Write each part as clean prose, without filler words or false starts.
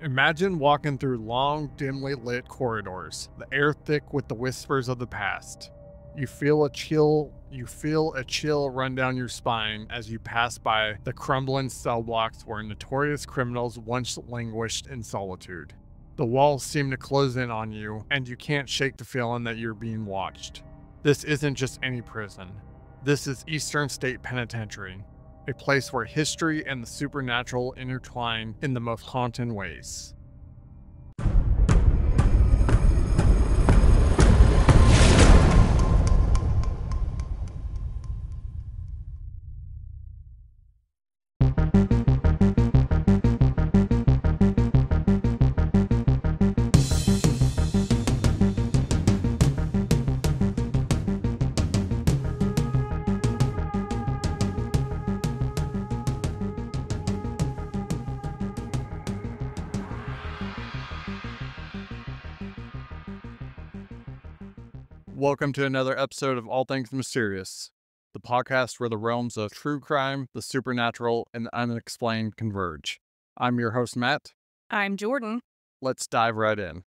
Imagine walking through long, dimly lit corridors, the air thick with the whispers of the past. You feel a chill run down your spine as you pass by the crumbling cell blocks where notorious criminals once languished in solitude. The walls seem to close in on you, and you can't shake the feeling that you're being watched. This isn't just any prison. This is Eastern State Penitentiary, a place where history and the supernatural intertwine in the most haunting ways. Welcome to another episode of All Things Mysterious, the podcast where the realms of true crime, the supernatural, and the unexplained converge. I'm your host, Matt. I'm Jordan. Let's dive right in.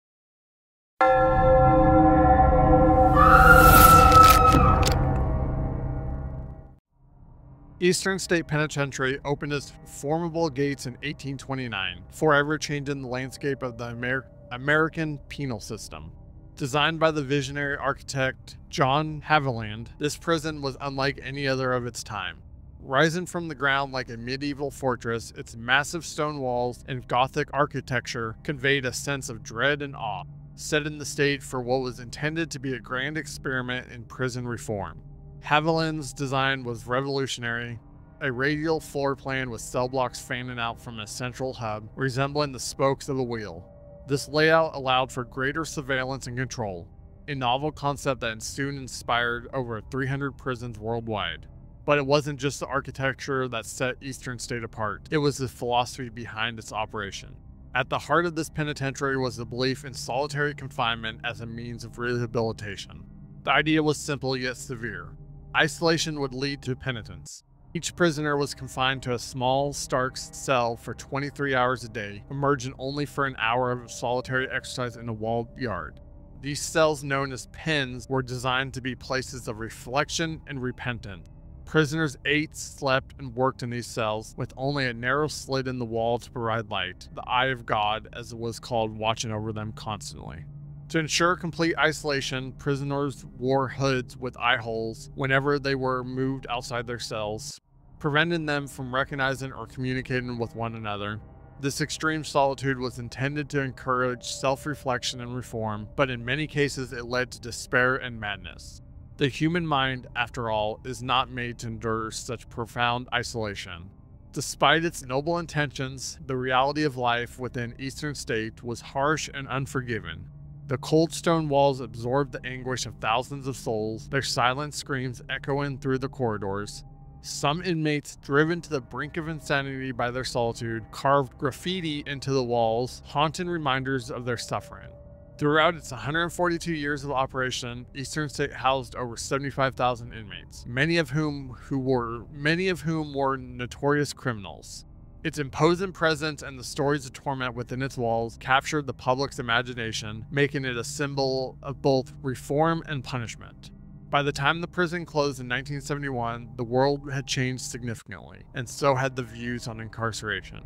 Eastern State Penitentiary opened its formidable gates in 1829, forever changing the landscape of the American penal system. Designed by the visionary architect John Haviland, this prison was unlike any other of its time. Rising from the ground like a medieval fortress, its massive stone walls and Gothic architecture conveyed a sense of dread and awe, setting the stage for what was intended to be a grand experiment in prison reform. Haviland's design was revolutionary. A radial floor plan with cell blocks fanning out from a central hub, resembling the spokes of a wheel. This layout allowed for greater surveillance and control, a novel concept that soon inspired over 300 prisons worldwide. But it wasn't just the architecture that set Eastern State apart, it was the philosophy behind its operation. At the heart of this penitentiary was the belief in solitary confinement as a means of rehabilitation. The idea was simple yet severe. Isolation would lead to penitence. Each prisoner was confined to a small, stark cell for 23 hours a day, emerging only for an hour of solitary exercise in a walled yard. These cells, known as pens, were designed to be places of reflection and repentance. Prisoners ate, slept, and worked in these cells, with only a narrow slit in the wall to provide light, the eye of God, as it was called, watching over them constantly. To ensure complete isolation, prisoners wore hoods with eye holes whenever they were moved outside their cells, preventing them from recognizing or communicating with one another. This extreme solitude was intended to encourage self-reflection and reform, but in many cases it led to despair and madness. The human mind, after all, is not made to endure such profound isolation. Despite its noble intentions, the reality of life within Eastern State was harsh and unforgiving. The cold stone walls absorbed the anguish of thousands of souls, their silent screams echoing through the corridors. Some inmates, driven to the brink of insanity by their solitude, carved graffiti into the walls, haunting reminders of their suffering. Throughout its 142 years of operation, Eastern State housed over 75,000 inmates, many of whom were notorious criminals. Its imposing presence and the stories of torment within its walls captured the public's imagination, making it a symbol of both reform and punishment. By the time the prison closed in 1971, the world had changed significantly, and so had the views on incarceration.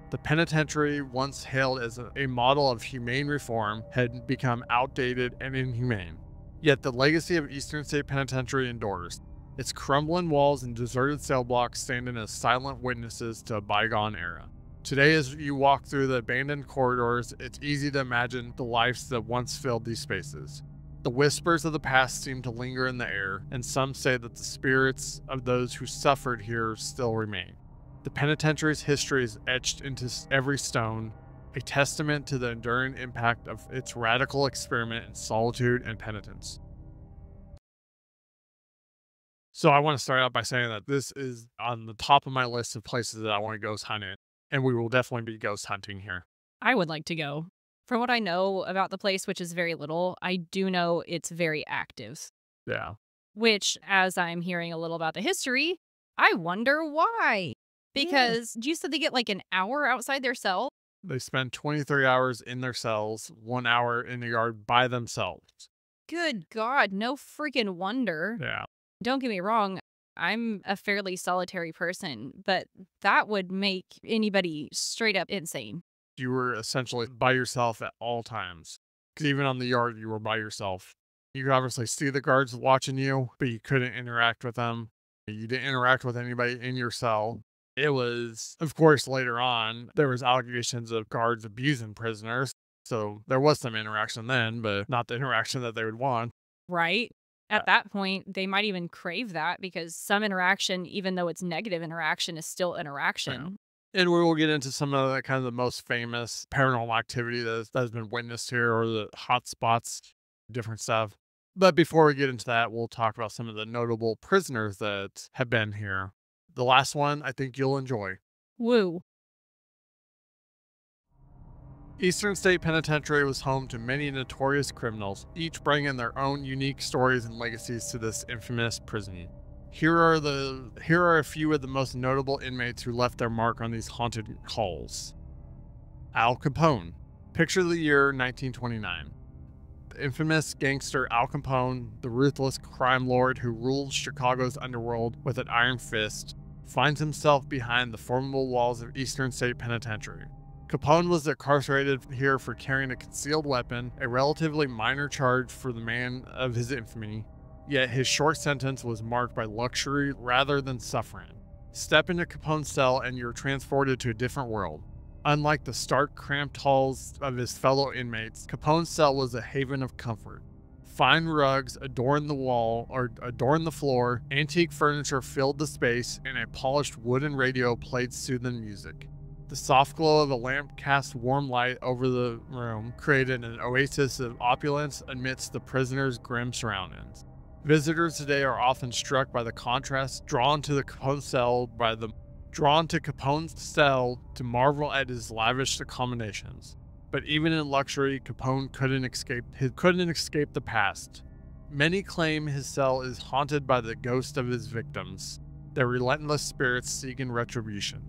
The penitentiary, once hailed as a model of humane reform, had become outdated and inhumane. Yet the legacy of Eastern State Penitentiary endures. Its crumbling walls and deserted cell blocks standing as silent witnesses to a bygone era. Today, as you walk through the abandoned corridors, it's easy to imagine the lives that once filled these spaces. The whispers of the past seem to linger in the air, and some say that the spirits of those who suffered here still remain. The penitentiary's history is etched into every stone, a testament to the enduring impact of its radical experiment in solitude and penitence. So I want to start out by saying that this is on the top of my list of places that I want to ghost hunt in, and we will definitely be ghost hunting here. I would like to go. From what I know about the place, which is very little, I do know it's very active. Yeah. Which, as I'm hearing a little about the history, I wonder why. Because you said they get like an hour outside their cell? They spend 23 hours in their cells, 1 hour in the yard by themselves. Good God, no freaking wonder. Yeah. Don't get me wrong, I'm a fairly solitary person, but that would make anybody straight up insane. You were essentially by yourself at all times. Because even on the yard, you were by yourself. You could obviously see the guards watching you, but you couldn't interact with them. You didn't interact with anybody in your cell. It was, of course, later on, there was allegations of guards abusing prisoners. So there was some interaction then, but not the interaction that they would want. Right? At that point, they might even crave that because some interaction, even though it's negative interaction, is still Yeah. interaction. And we will get into some of the kind of the most famous paranormal activity that has been witnessed here, or the hotspots, different stuff. But before we get into that, we'll talk about some of the notable prisoners that have been here. The last one I think you'll enjoy. Woo. Eastern State Penitentiary was home to many notorious criminals, each bringing their own unique stories and legacies to this infamous prison. Here are a few of the most notable inmates who left their mark on these haunted halls. Al Capone. Picture the year 1929. The infamous gangster Al Capone, the ruthless crime lord who ruled Chicago's underworld with an iron fist, finds himself behind the formidable walls of Eastern State Penitentiary. Capone was incarcerated here for carrying a concealed weapon, a relatively minor charge for the man of his infamy, yet his short sentence was marked by luxury rather than suffering. Step into Capone's cell and you're transported to a different world. Unlike the stark, cramped halls of his fellow inmates, Capone's cell was a haven of comfort. Fine rugs adorned the floor, antique furniture filled the space, and a polished wooden radio played soothing music. The soft glow of a lamp cast warm light over the room, created an oasis of opulence amidst the prisoner's grim surroundings. Visitors today are often struck by the contrast, drawn to Capone's cell to marvel at his lavish accommodations. But even in luxury, Capone couldn't escape the past. Many claim his cell is haunted by the ghost of his victims, their relentless spirits seeking retribution.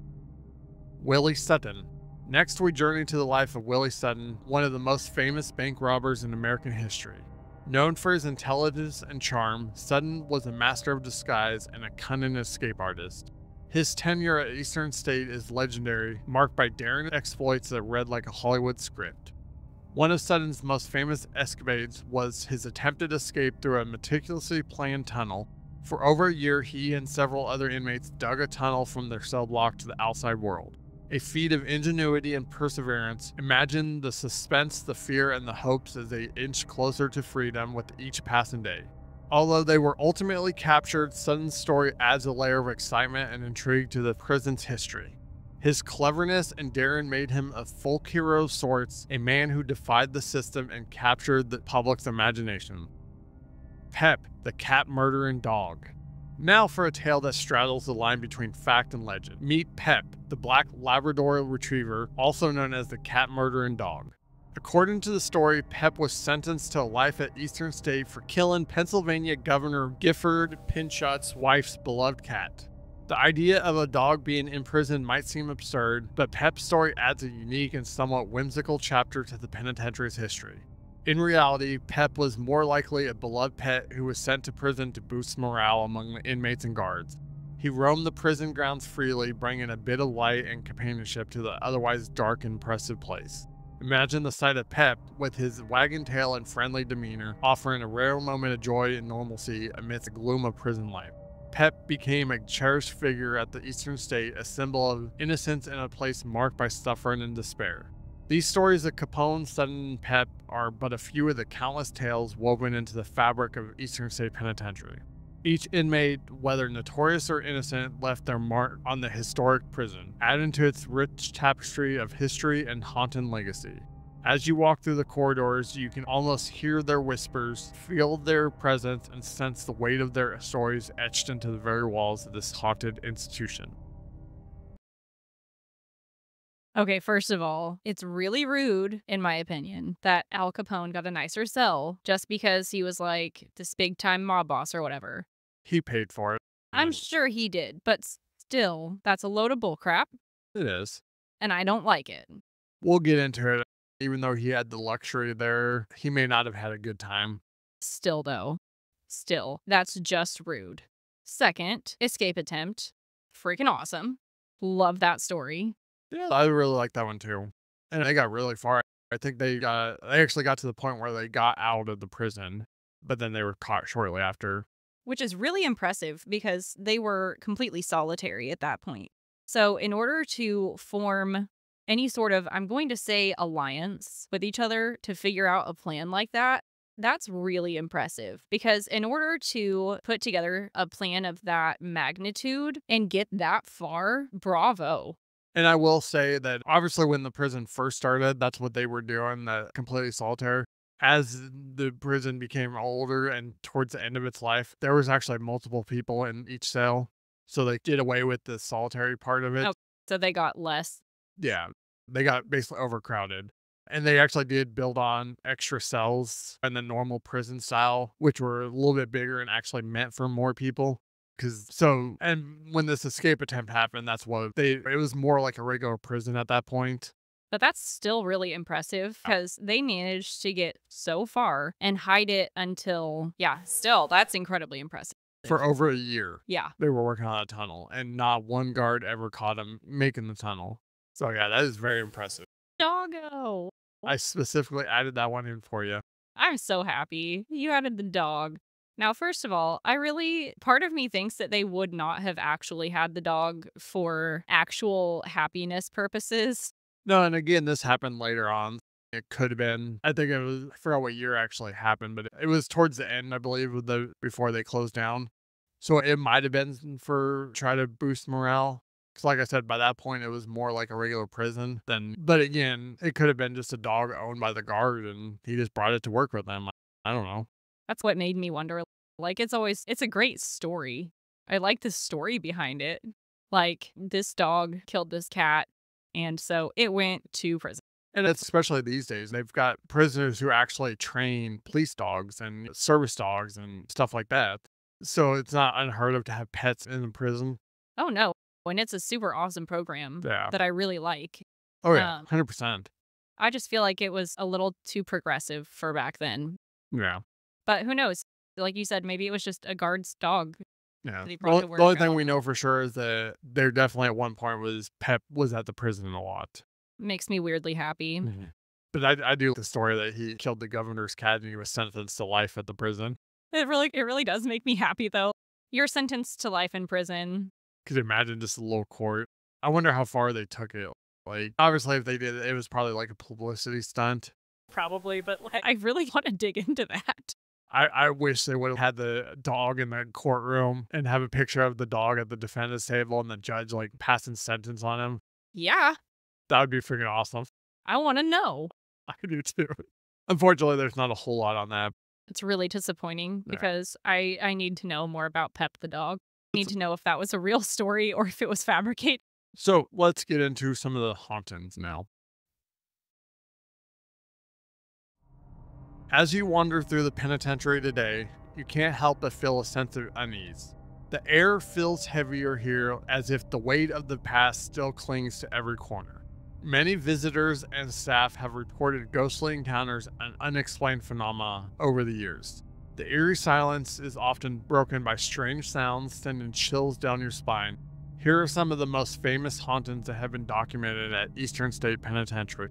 Willie Sutton. Next, we journey to the life of Willie Sutton, one of the most famous bank robbers in American history. Known for his intelligence and charm, Sutton was a master of disguise and a cunning escape artist. His tenure at Eastern State is legendary, marked by daring exploits that read like a Hollywood script. One of Sutton's most famous escapades was his attempted escape through a meticulously planned tunnel. For over a year, he and several other inmates dug a tunnel from their cell block to the outside world. A feat of ingenuity and perseverance. Imagine the suspense, the fear, and the hopes as they inch closer to freedom with each passing day. Although they were ultimately captured, Sutton's story adds a layer of excitement and intrigue to the prison's history. His cleverness and daring made him a folk hero of sorts, a man who defied the system and captured the public's imagination. Pep, the cat murdering dog. Now for a tale that straddles the line between fact and legend. Meet Pep, the black Labrador retriever, also known as the cat murdering dog. According to the story, Pep was sentenced to life at Eastern State for killing Pennsylvania Governor Gifford Pinchot's wife's beloved cat. The idea of a dog being imprisoned might seem absurd, but Pep's story adds a unique and somewhat whimsical chapter to the penitentiary's history. In reality, Pep was more likely a beloved pet who was sent to prison to boost morale among the inmates and guards. He roamed the prison grounds freely, bringing a bit of light and companionship to the otherwise dark and oppressive place. Imagine the sight of Pep, with his wagging tail and friendly demeanor, offering a rare moment of joy and normalcy amidst the gloom of prison life. Pep became a cherished figure at the Eastern State, a symbol of innocence in a place marked by suffering and despair. These stories of Capone, Sutton, and Pep are but a few of the countless tales woven into the fabric of Eastern State Penitentiary. Each inmate, whether notorious or innocent, left their mark on the historic prison, adding to its rich tapestry of history and haunted legacy. As you walk through the corridors, you can almost hear their whispers, feel their presence, and sense the weight of their stories etched into the very walls of this haunted institution. Okay, first of all, it's really rude, in my opinion, that Al Capone got a nicer cell just because he was like this big time mob boss or whatever. He paid for it. I'm sure he did, but still, that's a load of bullcrap, It is. and I don't like it. We'll get into it. Even though he had the luxury there, he may not have had a good time. Still, though. Still, that's just rude. Second, escape attempt. Freaking awesome. Love that story. Yeah, I really like that one too. And they got really far. I think they actually got to the point where they got out of the prison, but then they were caught shortly after. Which is really impressive because they were completely solitary at that point. So in order to form any sort of, I'm going to say, alliance with each other to figure out a plan like that, that's really impressive. Because in order to put together a plan of that magnitude and get that far, bravo. And I will say that obviously when the prison first started, that's what they were doing, that completely solitary. As the prison became older and towards the end of its life, there was actually multiple people in each cell. So they did away with the solitary part of it. Oh, so they got less. Yeah, they got basically overcrowded. And they actually did build on extra cells in the normal prison style, which were a little bit bigger and actually meant for more people. And when this escape attempt happened, it was more like a regular prison at that point. But that's still really impressive because they managed to get so far and hide it until, still, that's incredibly impressive. For over a year. Yeah. They were working on a tunnel and not one guard ever caught them making the tunnel. So yeah, that is very impressive. Doggo. I specifically added that one in for you. I'm so happy you added the dog. Now, first of all, part of me thinks that they would not have actually had the dog for actual happiness purposes. No, and again, this happened later on. It could have been, I forgot what year actually happened, but it was towards the end, I believe, before they closed down. So it might have been for try to boost morale. Because like I said, by that point, it was more like a regular prison. But again, it could have been just a dog owned by the guard and he just brought it to work with them. I don't know. That's what made me wonder. Like, it's a great story. I like the story behind it. Like, this dog killed this cat, and so it went to prison. And it's especially these days, they've got prisoners who actually train police dogs and service dogs and stuff like that. So it's not unheard of to have pets in the prison. Oh, no. And it's a super awesome program that I really like. Oh, yeah, 100%. I just feel like it was a little too progressive for back then. Yeah. But who knows? Like you said, maybe it was just a guard's dog. Yeah. The only thing we know for sure is that there definitely at one point Pep was at the prison a lot. Makes me weirdly happy. Mm-hmm. But I do the story that he killed the governor's cat and he was sentenced to life at the prison. It really does make me happy, though. You're sentenced to life in prison. Could you imagine just a little court? I wonder how far they took it. Like, obviously, if they did it, it was probably like a publicity stunt. Probably, but I really want to dig into that. I wish they would have had the dog in the courtroom and have a picture of the dog at the defendant's table and the judge like passing sentence on him. Yeah. That would be freaking awesome. I want to know. I do too. Unfortunately, there's not a whole lot on that. It's really disappointing because I need to know more about Pep the dog. I need to know if that was a real story or if it was fabricated. So let's get into some of the hauntings now. As you wander through the penitentiary today, you can't help but feel a sense of unease. The air feels heavier here as if the weight of the past still clings to every corner. Many visitors and staff have reported ghostly encounters and unexplained phenomena over the years. The eerie silence is often broken by strange sounds sending chills down your spine. Here are some of the most famous hauntings that have been documented at Eastern State Penitentiary.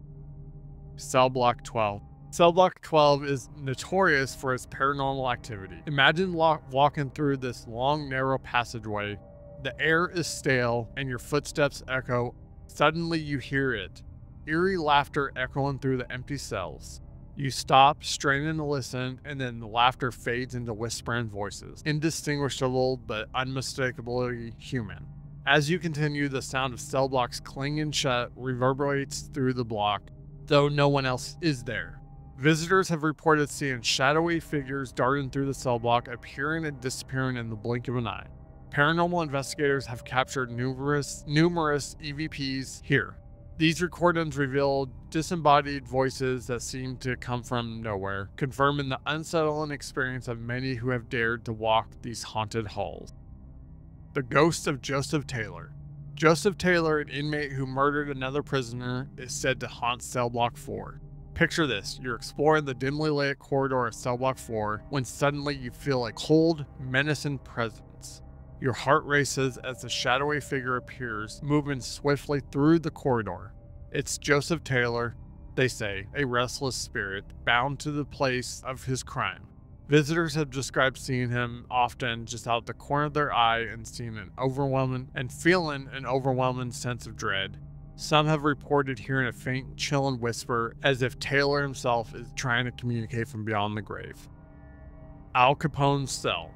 Cell Block 12. Cell Block 12 is notorious for its paranormal activity. Imagine walking through this long, narrow passageway. The air is stale and your footsteps echo. Suddenly you hear it. Eerie laughter echoing through the empty cells. You stop, straining to listen, and then the laughter fades into whispering voices, indistinguishable but unmistakably human. As you continue, the sound of cell blocks clinging shut reverberates through the block, though no one else is there. Visitors have reported seeing shadowy figures darting through the cell block, appearing and disappearing in the blink of an eye. Paranormal investigators have captured numerous EVPs here. These recordings reveal disembodied voices that seem to come from nowhere, confirming the unsettling experience of many who have dared to walk these haunted halls. The ghost of Joseph Taylor. Joseph Taylor, an inmate who murdered another prisoner, is said to haunt cell block 4. Picture this, you're exploring the dimly lit corridor of cell block 4 when suddenly you feel a cold, menacing presence. Your heart races as a shadowy figure appears, moving swiftly through the corridor. It's Joseph Taylor, they say, a restless spirit bound to the place of his crime. Visitors have described seeing him often just out the corner of their eye and feeling an overwhelming sense of dread. Some have reported hearing a faint, chilling whisper as if Taylor himself is trying to communicate from beyond the grave. Al Capone's cell.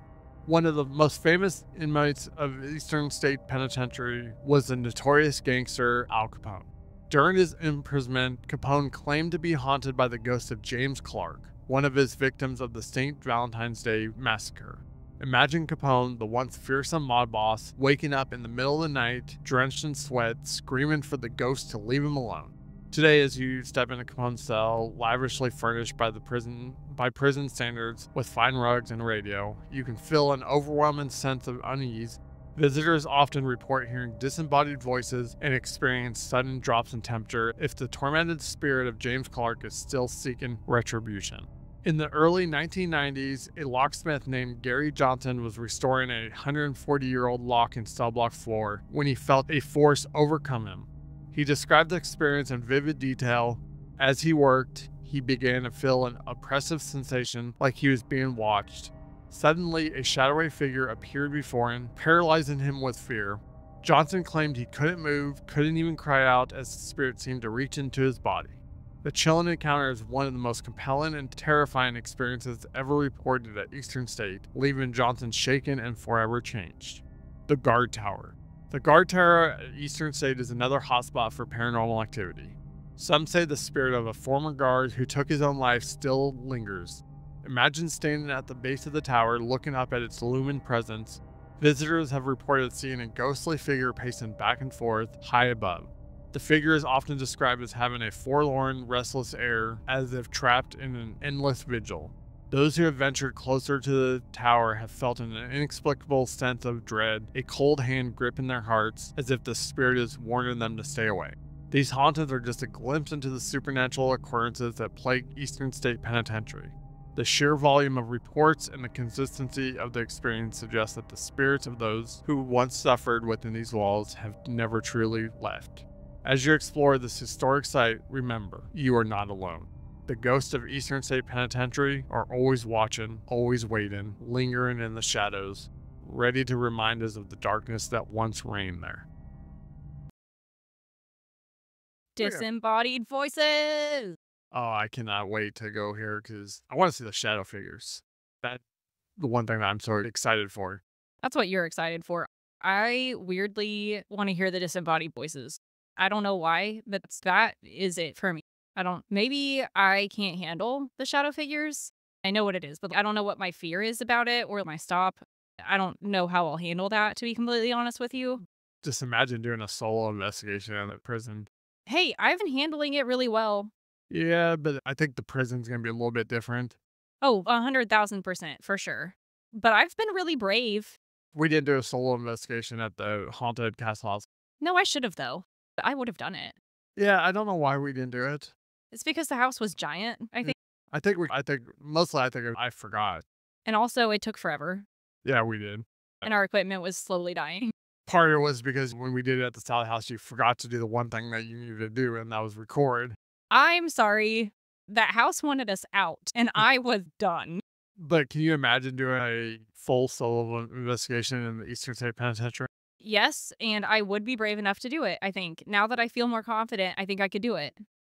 One of the most famous inmates of Eastern State Penitentiary was the notorious gangster Al Capone. During his imprisonment, Capone claimed to be haunted by the ghost of James Clark, one of his victims of the St. Valentine's Day massacre. Imagine Capone, the once fearsome mob boss, waking up in the middle of the night, drenched in sweat, screaming for the ghost to leave him alone. Today, as you step into Capone's cell, lavishly furnished by prison standards with fine rugs and radio, you can feel an overwhelming sense of unease. Visitors often report hearing disembodied voices and experience sudden drops in temperature if the tormented spirit of James Clark is still seeking retribution. In the early 1990s, a locksmith named Gary Johnson was restoring a 140-year-old lock in cell block 4 when he felt a force overcome him. He described the experience in vivid detail. As he worked, he began to feel an oppressive sensation like he was being watched. Suddenly, a shadowy figure appeared before him, paralyzing him with fear. Johnson claimed he couldn't move, couldn't even cry out as the spirit seemed to reach into his body. The chilling encounter is one of the most compelling and terrifying experiences ever reported at Eastern State, leaving Johnson shaken and forever changed. The Guard Tower. The Guard Tower at Eastern State is another hotspot for paranormal activity. Some say the spirit of a former guard who took his own life still lingers. Imagine standing at the base of the tower looking up at its looming presence. Visitors have reported seeing a ghostly figure pacing back and forth high above. The figure is often described as having a forlorn, restless air, as if trapped in an endless vigil. Those who have ventured closer to the tower have felt an inexplicable sense of dread, a cold hand gripping their hearts, as if the spirit is warning them to stay away. These hauntings are just a glimpse into the supernatural occurrences that plague Eastern State Penitentiary. The sheer volume of reports and the consistency of the experience suggest that the spirits of those who once suffered within these walls have never truly left. As you explore this historic site, remember, you are not alone. The ghosts of Eastern State Penitentiary are always watching, always waiting, lingering in the shadows, ready to remind us of the darkness that once reigned there. Disembodied voices! Oh, I cannot wait to go here because I want to see the shadow figures. That's the one thing that I'm so excited for. That's what you're excited for. I weirdly want to hear the disembodied voices. I don't know why, but that is it for me. Maybe I can't handle the shadow figures. I know what it is, but I don't know what my fear is about it or my stop. I don't know how I'll handle that, to be completely honest with you. Just imagine doing a solo investigation in a prison. Hey, I've been handling it really well. Yeah, but I think the prison's going to be a little bit different. Oh, 100,000% for sure. But I've been really brave. We didn't do a solo investigation at the haunted castle house. No, I should have, though. I would have done it. Yeah, I don't know why we didn't do it. It's because the house was giant, I think. I think I forgot. And also, it took forever. Yeah, we did. And our equipment was slowly dying. Part of it was because when we did it at the Sally house, you forgot to do the one thing that you needed to do, and that was record. I'm sorry. That house wanted us out, and I was done. But can you imagine doing a full solo investigation in the Eastern State Penitentiary? Yes, and I would be brave enough to do it, I think. Now that I feel more confident, I think I could do it.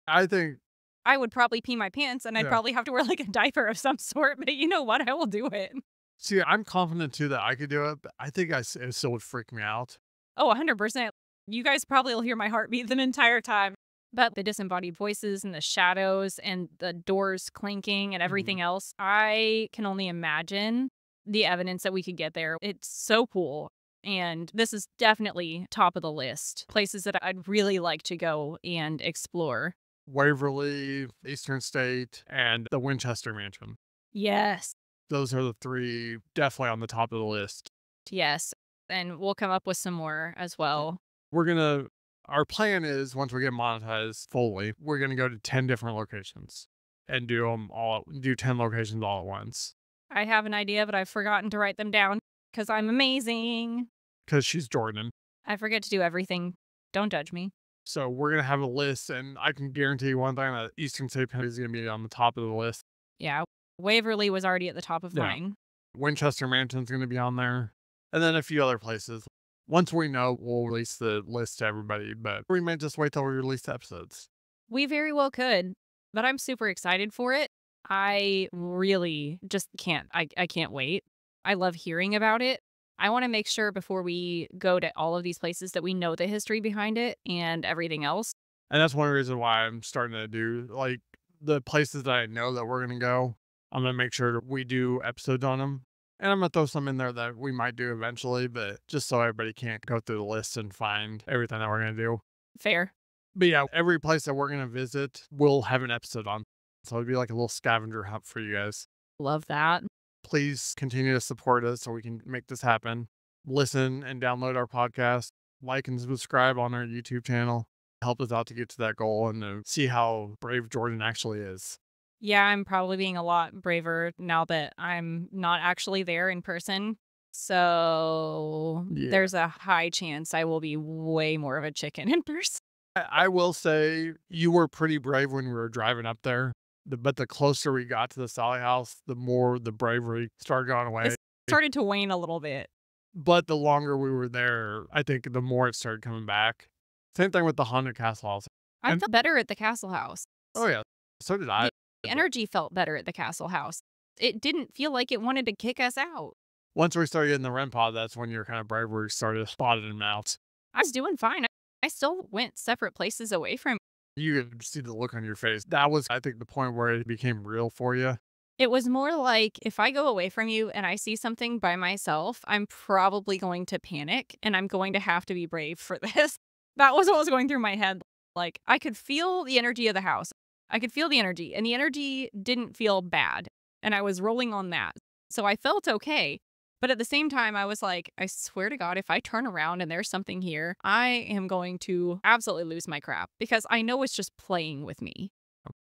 I think I would probably pee my pants, and I'd probably have to wear like a diaper of some sort, but you know what? I will do it. See, I'm confident too that I could do it, but I think it still would freak me out. Oh, 100%. You guys probably will hear my heartbeat the entire time. But the disembodied voices and the shadows and the doors clinking and everything else, I can only imagine the evidence that we could get there. It's so cool. And this is definitely top of the list. Places that I'd really like to go and explore. Waverly, Eastern State, and the Winchester Mansion. Yes. Those are the three definitely on the top of the list. Yes. And we'll come up with some more as well. Our plan is once we get monetized fully, we're going to go to 10 different locations and do 10 locations all at once. I have an idea, but I've forgotten to write them down because I'm amazing. Because she's Jordan. I forget to do everything. Don't judge me. So we're going to have a list, and I can guarantee you one thing, that Eastern State Penitentiary is going to be on the top of the list. Yeah, Waverly was already at the top of mine. Winchester Mansion's going to be on there. And then a few other places. Once we know, we'll release the list to everybody, but we might just wait till we release the episodes. We very well could, but I'm super excited for it. I really just can't. I can't wait. I love hearing about it. I want to make sure before we go to all of these places that we know the history behind it and everything else. And that's one reason why I'm starting to do, like, the places that I know that we're going to go. I'm going to make sure we do episodes on them. And I'm going to throw some in there that we might do eventually, but just so everybody can't go through the list and find everything that we're going to do. Fair. But yeah, every place that we're going to visit, we'll have an episode on. So it'll be like a little scavenger hunt for you guys. Love that. Please continue to support us so we can make this happen. Listen and download our podcast. Like and subscribe on our YouTube channel. Help us out to get to that goal and to see how brave Jordan actually is. Yeah, I'm probably being a lot braver now that I'm not actually there in person. So there's a high chance I will be way more of a chicken in person. I will say you were pretty brave when we were driving up there. But the closer we got to the Sally house, the more the bravery started going away. It started to wane a little bit. But the longer we were there, I think the more it started coming back. Same thing with the haunted castle house. I felt better at the castle house. Oh, yeah. So did I. The energy felt better at the castle house. It didn't feel like it wanted to kick us out. Once we started getting the REM pod, that's when your kind of bravery started spotting them out. I was doing fine. I still went separate places away from. You could see the look on your face. That was, I think, the point where it became real for you. It was more like, if I go away from you and I see something by myself, I'm probably going to panic and I'm going to have to be brave for this. That was what was going through my head. Like, I could feel the energy of the house. I could feel the energy, and the energy didn't feel bad. And I was rolling on that. So I felt okay. But at the same time, I was like, I swear to God, if I turn around and there's something here, I am going to absolutely lose my crap because I know it's just playing with me.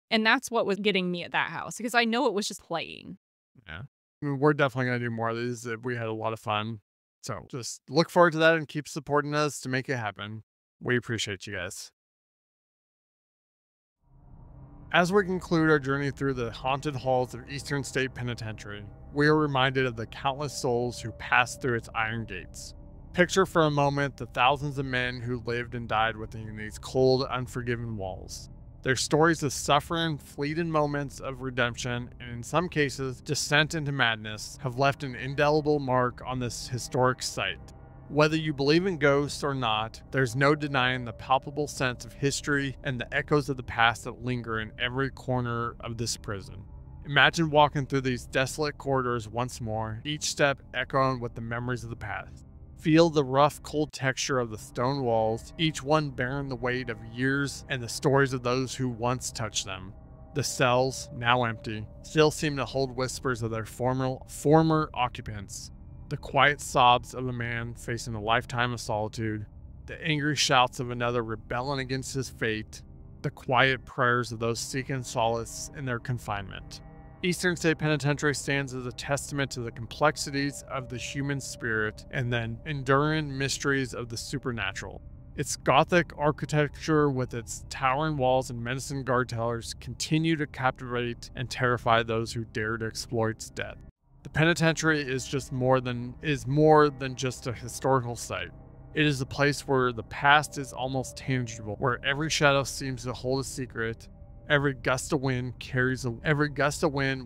And that's what was getting me at that house, because I know it was just playing. Yeah. I mean, we're definitely going to do more of these. We had a lot of fun. So just look forward to that and keep supporting us to make it happen. We appreciate you guys. As we conclude our journey through the haunted halls of Eastern State Penitentiary, we are reminded of the countless souls who passed through its iron gates. Picture for a moment the thousands of men who lived and died within these cold, unforgiving walls. Their stories of suffering, fleeting moments of redemption, and in some cases, descent into madness, have left an indelible mark on this historic site. Whether you believe in ghosts or not, there's no denying the palpable sense of history and the echoes of the past that linger in every corner of this prison. Imagine walking through these desolate corridors once more, each step echoing with the memories of the past. Feel the rough, cold texture of the stone walls, each one bearing the weight of years and the stories of those who once touched them. The cells, now empty, still seem to hold whispers of their former occupants. The quiet sobs of a man facing a lifetime of solitude, the angry shouts of another rebelling against his fate, the quiet prayers of those seeking solace in their confinement. Eastern State Penitentiary stands as a testament to the complexities of the human spirit and the enduring mysteries of the supernatural. Its Gothic architecture with its towering walls and menacing guard towers continue to captivate and terrify those who dare to explore its depth. The penitentiary is more than just a historical site. It is a place where the past is almost tangible, where every shadow seems to hold a secret, every gust of wind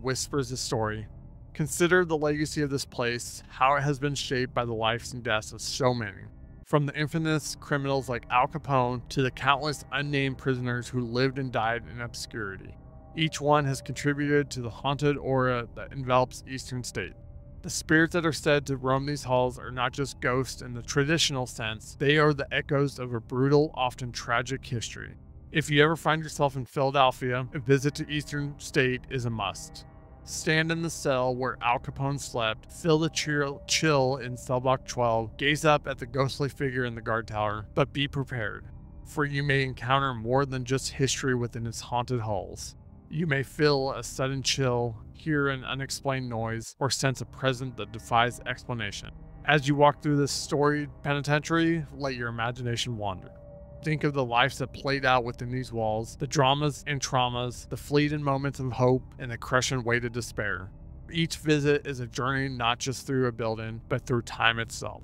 whispers a story. Consider the legacy of this place, how it has been shaped by the lives and deaths of so many. From the infamous criminals like Al Capone to the countless unnamed prisoners who lived and died in obscurity. Each one has contributed to the haunted aura that envelops Eastern State. The spirits that are said to roam these halls are not just ghosts in the traditional sense, they are the echoes of a brutal, often tragic history. If you ever find yourself in Philadelphia, a visit to Eastern State is a must. Stand in the cell where Al Capone slept, feel the chill in cell block 12, gaze up at the ghostly figure in the guard tower, but be prepared, for you may encounter more than just history within its haunted halls. You may feel a sudden chill, hear an unexplained noise, or sense a presence that defies explanation. As you walk through this storied penitentiary, let your imagination wander. Think of the lives that played out within these walls, the dramas and traumas, the fleeting moments of hope, and the crushing weight of despair. Each visit is a journey not just through a building, but through time itself.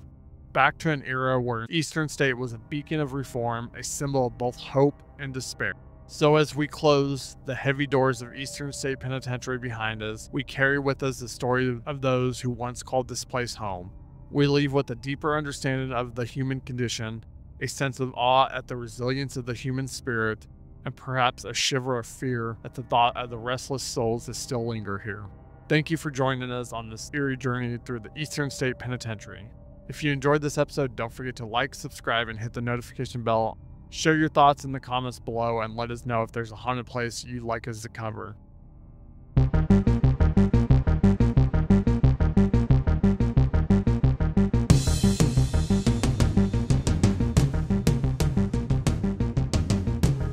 Back to an era where Eastern State was a beacon of reform, a symbol of both hope and despair. So as we close the heavy doors of Eastern State Penitentiary behind us, we carry with us the story of those who once called this place home. We leave with a deeper understanding of the human condition, a sense of awe at the resilience of the human spirit, and perhaps a shiver of fear at the thought of the restless souls that still linger here. Thank you for joining us on this eerie journey through the Eastern State Penitentiary. If you enjoyed this episode, don't forget to like, subscribe, and hit the notification bell. Share your thoughts in the comments below and let us know if there's a haunted place you'd like us to cover.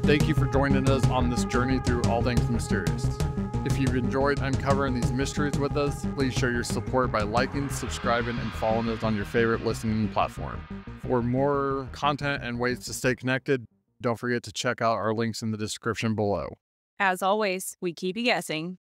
Thank you for joining us on this journey through all things mysterious. If you've enjoyed uncovering these mysteries with us, please show your support by liking, subscribing, and following us on your favorite listening platform. For more content and ways to stay connected, don't forget to check out our links in the description below. As always, we keep you guessing.